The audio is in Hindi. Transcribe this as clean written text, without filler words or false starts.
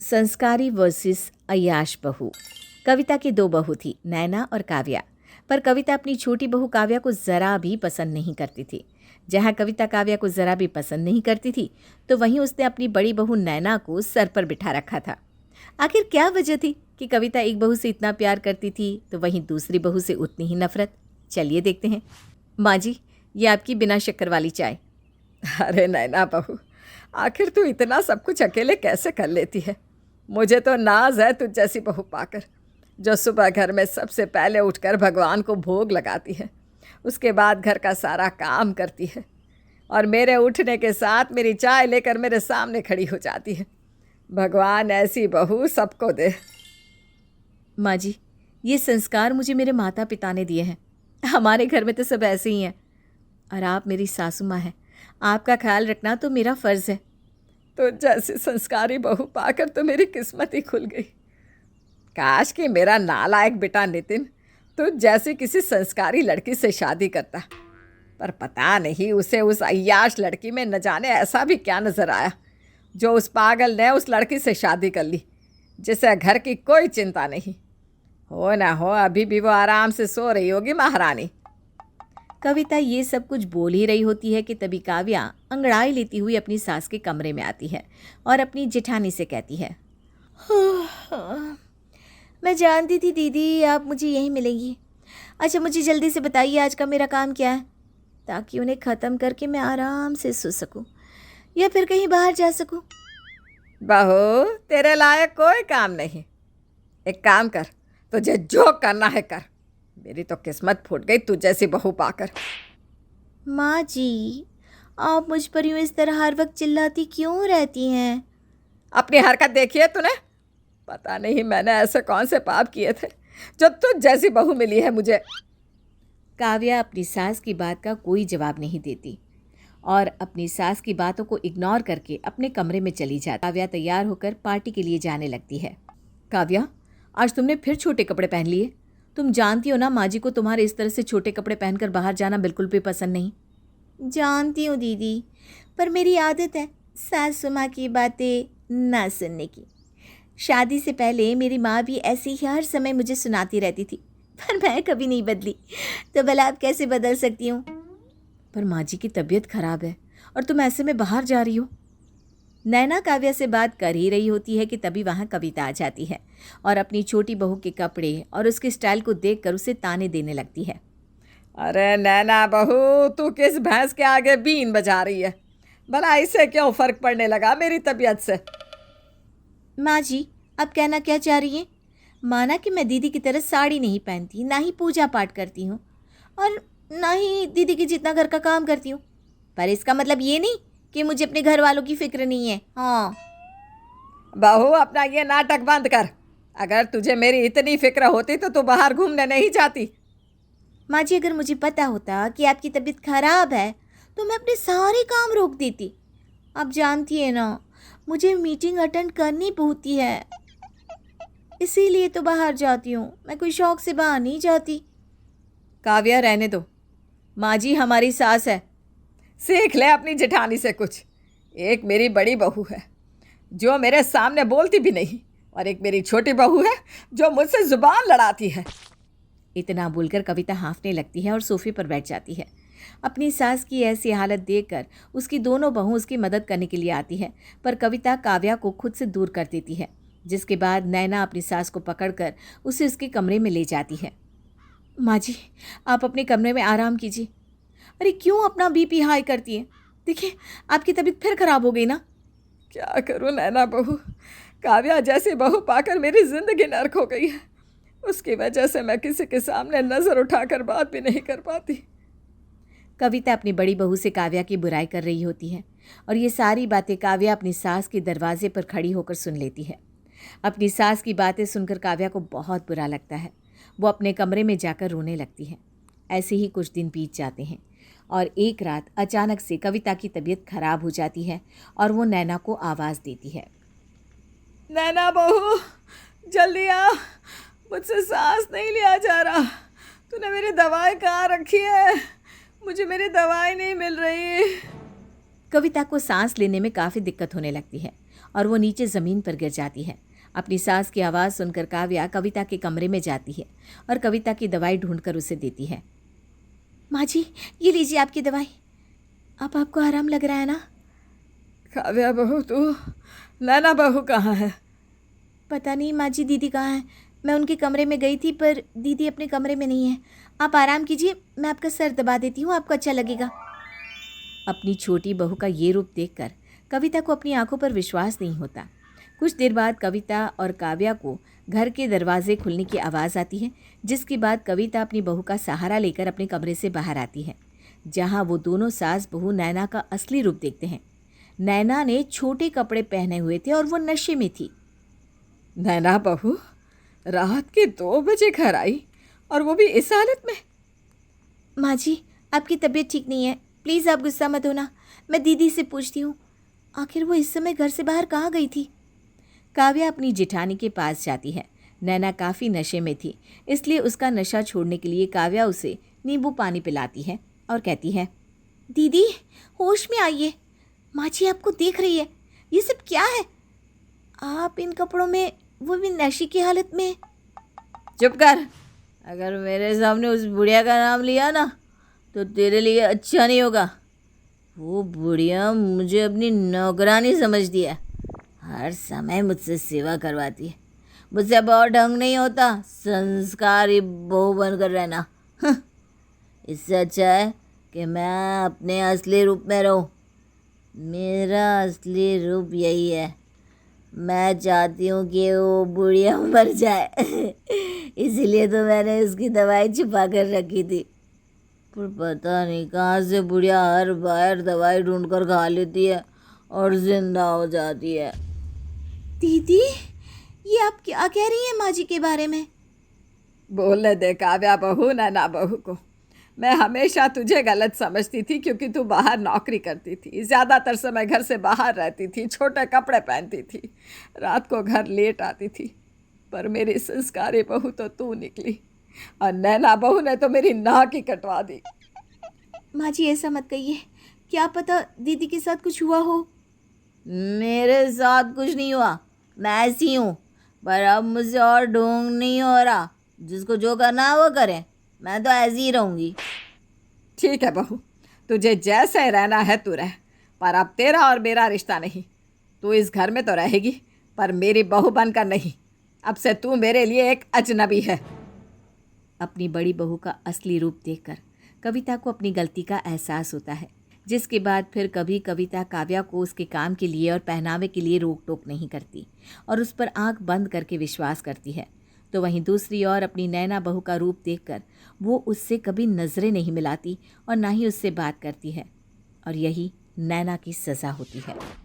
संस्कारी वर्सेस अय्याश बहू। कविता की दो बहू थी, नैना और काव्या। पर कविता अपनी छोटी बहू काव्या को ज़रा भी पसंद नहीं करती थी। जहाँ कविता काव्या को ज़रा भी पसंद नहीं करती थी, तो वहीं उसने अपनी बड़ी बहू नैना को सर पर बिठा रखा था। आखिर क्या वजह थी कि कविता एक बहू से इतना प्यार करती थी तो वहीं दूसरी बहू से उतनी ही नफरत? चलिए देखते हैं। माँ जी, ये आपकी बिना शक्कर वाली चाय। अरे नैना बहू, आखिर तू इतना सब कुछ अकेले कैसे कर लेती है? मुझे तो नाज है तुझ जैसी बहू पाकर, जो सुबह घर में सबसे पहले उठकर भगवान को भोग लगाती है, उसके बाद घर का सारा काम करती है और मेरे उठने के साथ मेरी चाय लेकर मेरे सामने खड़ी हो जाती है। भगवान ऐसी बहू सबको दे। माँ जी, ये संस्कार मुझे मेरे माता पिता ने दिए हैं। हमारे घर में तो सब ऐसे ही हैं। और आप मेरी सासू माँ हैं, आपका ख्याल रखना तो मेरा फ़र्ज़ है। तो जैसी संस्कारी बहू पाकर तो मेरी किस्मत ही खुल गई। काश कि मेरा नालायक बेटा नितिन तो जैसी किसी संस्कारी लड़की से शादी करता, पर पता नहीं उसे उस अय्याश लड़की में न जाने ऐसा भी क्या नज़र आया जो उस पागल ने उस लड़की से शादी कर ली, जिसे घर की कोई चिंता नहीं। हो ना हो अभी भी वो आराम से सो रही होगी महारानी। कविता ये सब कुछ बोल ही रही होती है कि तभी काव्या अंगड़ाई लेती हुई अपनी सास के कमरे में आती है और अपनी जेठानी से कहती है, मैं जानती थी दीदी आप मुझे यहीं मिलेंगी। अच्छा मुझे जल्दी से बताइए आज का मेरा काम क्या है, ताकि उन्हें ख़त्म करके मैं आराम से सो सकूं या फिर कहीं बाहर जा सकूं। बहू, तेरे लायक कोई काम नहीं। एक काम कर, तुझे जो करना है कर। मेरी तो किस्मत फूट गई तू जैसी बहू पाकर। माँ जी, आप मुझ पर यूँ इस तरह हर वक्त चिल्लाती क्यों रहती हैं? अपनी हरकत देखिए तूने। पता नहीं मैंने ऐसे कौन से पाप किए थे जो तुझ जैसी बहू मिली है मुझे। काव्या अपनी सास की बात का कोई जवाब नहीं देती और अपनी सास की बातों को इग्नोर करके अपने कमरे में चली जाती। काव्या तैयार होकर पार्टी के लिए जाने लगती है। काव्या, आज तुमने फिर छोटे कपड़े पहन लिए। तुम जानती हो ना माँ जी को तुम्हारे इस तरह से छोटे कपड़े पहनकर बाहर जाना बिल्कुल भी पसंद नहीं। जानती हूँ दीदी, पर मेरी आदत है सासू माँ की बातें ना सुनने की। शादी से पहले मेरी माँ भी ऐसे ही हर समय मुझे सुनाती रहती थी, पर मैं कभी नहीं बदली, तो भला आप कैसे बदल सकती हूँ? पर माँ जी की तबीयत खराब है और तुम ऐसे में बाहर जा रही हो। नैना काव्या से बात कर ही रही होती है कि तभी वहाँ कविता आ जाती है और अपनी छोटी बहू के कपड़े और उसके स्टाइल को देखकर उसे ताने देने लगती है। अरे नैना बहू, तू किस भैंस के आगे बीन बजा रही है? भला इससे क्यों फर्क पड़ने लगा मेरी तबीयत से? माँ जी, आप कहना क्या चाह रही हैं? माना कि मैं दीदी की तरह साड़ी नहीं पहनती, ना ही पूजा पाठ करती हूँ और ना ही दीदी की जितना घर का काम करती हूँ, पर इसका मतलब ये नहीं कि मुझे अपने घर वालों की फिक्र नहीं है। हाँ बहू, अपना ये नाटक बंद कर। अगर तुझे मेरी इतनी फिक्र होती तो तू बाहर घूमने नहीं जाती। माँ जी, अगर मुझे पता होता कि आपकी तबीयत खराब है तो मैं अपने सारे काम रोक देती। आप जानती है ना, मुझे मीटिंग अटेंड करनी होती है, इसीलिए तो बाहर जाती हूँ। मैं कोई शौक से बाहर नहीं जाती। काव्या, रहने दो। माँ जी हमारी सास है, सीख ले अपनी जेठानी से कुछ। एक मेरी बड़ी बहू है जो मेरे सामने बोलती भी नहीं, और एक मेरी छोटी बहू है जो मुझसे जुबान लड़ाती है। इतना बोलकर कविता हाँफने लगती है और सोफे पर बैठ जाती है। अपनी सास की ऐसी हालत देखकर उसकी दोनों बहू उसकी मदद करने के लिए आती है, पर कविता काव्या को खुद से दूर कर देती है, जिसके बाद नैना अपनी सास को पकड़कर उसे उसके कमरे में ले जाती है। माँ जी, आप अपने कमरे में आराम कीजिए। अरे क्यों अपना बीपी हाई करती है? देखिए, आपकी तबीयत फिर खराब हो गई ना। क्या करूं नैना बहू, काव्या जैसी बहू पाकर मेरी जिंदगी नर्क हो गई है। उसकी वजह से मैं किसी के सामने नज़र उठाकर बात भी नहीं कर पाती। कविता अपनी बड़ी बहू से काव्या की बुराई कर रही होती है और ये सारी बातें काव्या अपनी सास के दरवाजे पर खड़ी होकर सुन लेती है। अपनी सास की बातें सुनकर काव्या को बहुत बुरा लगता है। वो अपने कमरे में जाकर रोने लगती है। ऐसे ही कुछ दिन बीत जाते हैं और एक रात अचानक से कविता की तबीयत खराब हो जाती है और वो नैना को आवाज़ देती है। नैना बहू, जल्दी आ, मुझसे सांस नहीं लिया जा रहा। तूने मेरी दवाई कहाँ रखी है? मुझे मेरी दवाई नहीं मिल रही। कविता को सांस लेने में काफ़ी दिक्कत होने लगती है और वो नीचे ज़मीन पर गिर जाती है। अपनी सास की आवाज़ सुनकर काव्या कविता के कमरे में जाती है और कविता की दवाई ढूंढकर उसे देती है। माँ जी, ये लीजिए आपकी दवाई। अब आपको आराम लग रहा है ना? काव्या बहू, तू नैना बहू कहाँ है? पता नहीं माँ जी, दीदी कहाँ है। मैं उनके कमरे में गई थी पर दीदी अपने कमरे में नहीं है। आप आराम कीजिए, मैं आपका सर दबा देती हूँ, आपको अच्छा लगेगा। अपनी छोटी बहू का ये रूप देखकर कविता को अपनी आंखों पर विश्वास नहीं होता। कुछ देर बाद कविता और काव्या को घर के दरवाजे खुलने की आवाज़ आती है, जिसके बाद कविता अपनी बहू का सहारा लेकर अपने कमरे से बाहर आती है, जहाँ वो दोनों सास बहू नैना का असली रूप देखते हैं। नैना ने छोटे कपड़े पहने हुए थे और वो नशे में थी। नैना बहू रात के 2 बजे घर आई और वो भी इस हालत में? माँ जी, आपकी तबीयत ठीक नहीं है, प्लीज़ आप गुस्सा मत होना। मैं दीदी से पूछती हूँ, आखिर वो इस समय घर से बाहर कहाँ गई थी? काव्या अपनी जेठानी के पास जाती है। नैना काफ़ी नशे में थी, इसलिए उसका नशा छोड़ने के लिए काव्या उसे नींबू पानी पिलाती है और कहती है, दीदी होश में आइए, माँ जी आपको देख रही है। ये सब क्या है? आप इन कपड़ों में, वो भी नशे की हालत में। चुप कर। अगर मेरे सामने उस बुढ़िया का नाम लिया ना तो तेरे लिए अच्छा नहीं होगा। वो बुढ़िया मुझे अपनी नौकरानी समझती है, हर समय मुझसे सेवा करवाती है। मुझसे अब और ढंग नहीं होता संस्कारी बहू बनकर रहना। इससे अच्छा है कि मैं अपने असली रूप में रहूं। मेरा असली रूप यही है। मैं चाहती हूँ कि वो बुढ़िया मर जाए। इसीलिए तो मैंने उसकी दवाई छुपा कर रखी थी, पर पता नहीं कहाँ से बुढ़िया हर बार दवाई ढूंढकर खा लेती है और जिंदा हो जाती है। दीदी, ये आप क्या कह रही हैं माँ जी के बारे में? बोलने दे काव्या बहू, नैना बहू को। मैं हमेशा तुझे गलत समझती थी क्योंकि तू बाहर नौकरी करती थी, ज़्यादातर समय घर से बाहर रहती थी, छोटे कपड़े पहनती थी, रात को घर लेट आती थी। पर मेरी संस्कारी बहू तो तू निकली और नैना बहू ने तो मेरी नाक ही कटवा दी। माँ जी ऐसा मत कहिए, क्या पता दीदी के साथ कुछ हुआ हो। मेरे साथ कुछ नहीं हुआ, मैं ऐसी हूँ, पर अब मुझसे और ढोंग नहीं हो रहा। जिसको जो करना है वो करे, मैं तो ऐसी ही रहूँगी। ठीक है बहू, तुझे जैसे रहना है तू रह, पर अब तेरा और मेरा रिश्ता नहीं। तू इस घर में तो रहेगी पर मेरी बहू बनकर नहीं। अब से तू मेरे लिए एक अजनबी है। अपनी बड़ी बहू का असली रूप देखकर कविता को अपनी गलती का एहसास होता है, जिसके बाद फिर कभी कविता काव्या को उसके काम के लिए और पहनावे के लिए रोक टोक नहीं करती और उस पर आंख बंद करके विश्वास करती है। तो वहीं दूसरी ओर अपनी नैना बहू का रूप देखकर वो उससे कभी नज़रें नहीं मिलाती और ना ही उससे बात करती है, और यही नैना की सज़ा होती है।